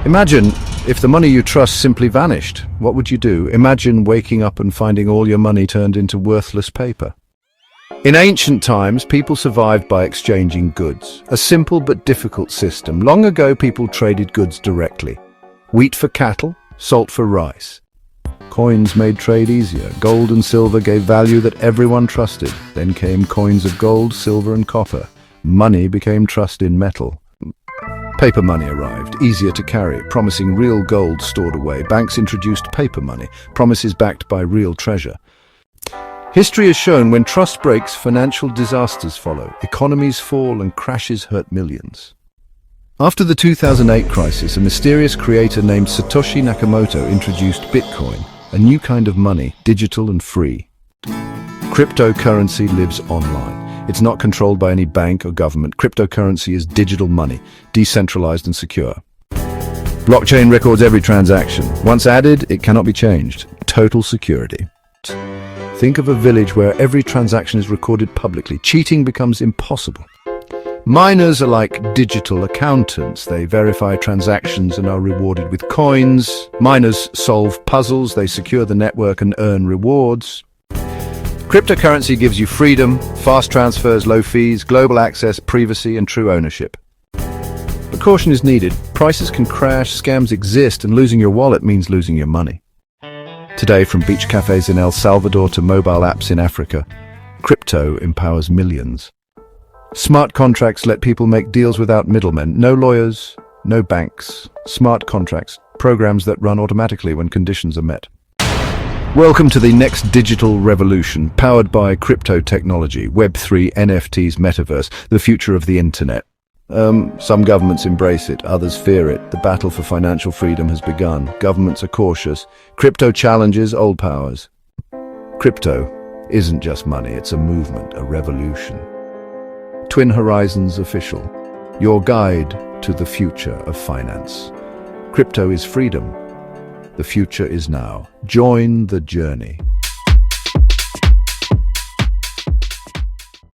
Imagine if the money you trust simply vanished. What would you do? Imagine waking up and finding all your money turned into worthless paper. In ancient times, people survived by exchanging goods, a simple but difficult system. Long ago, people traded goods directly. Wheat for cattle, salt for rice. Coins made trade easier. Gold and silver gave value that everyone trusted. Then came coins of gold, silver and copper. Money became trust in metal. Paper money arrived, easier to carry, promising real gold stored away. Banks introduced paper money, promises backed by real treasure. History has shown when trust breaks, financial disasters follow. Economies fall and crashes hurt millions. After the 2008 crisis, a mysterious creator named Satoshi Nakamoto introduced Bitcoin, a new kind of money, digital and free. Cryptocurrency lives online. It's not controlled by any bank or government. Cryptocurrency is digital money, decentralized and secure. Blockchain records every transaction. Once added, it cannot be changed. Total security. Think of a village where every transaction is recorded publicly. Cheating becomes impossible. Miners are like digital accountants. They verify transactions and are rewarded with coins. Miners solve puzzles. They secure the network and earn rewards. Cryptocurrency gives you freedom, fast transfers, low fees, global access, privacy, and true ownership. But caution is needed. Prices can crash, scams exist, and losing your wallet means losing your money. Today, from beach cafes in El Salvador to mobile apps in Africa, crypto empowers millions. Smart contracts let people make deals without middlemen. No lawyers, no banks. Smart contracts, programs that run automatically when conditions are met. Welcome to the next digital revolution, powered by crypto technology, Web3, NFTs, metaverse, the future of the internet. Some governments embrace it, others fear it. The battle for financial freedom has begun. Governments are cautious. Crypto challenges old powers. Crypto isn't just money, it's a movement, a revolution. TwinHorizonsOfficial, your guide to the future of finance. Crypto is freedom. The future is now. Join the journey.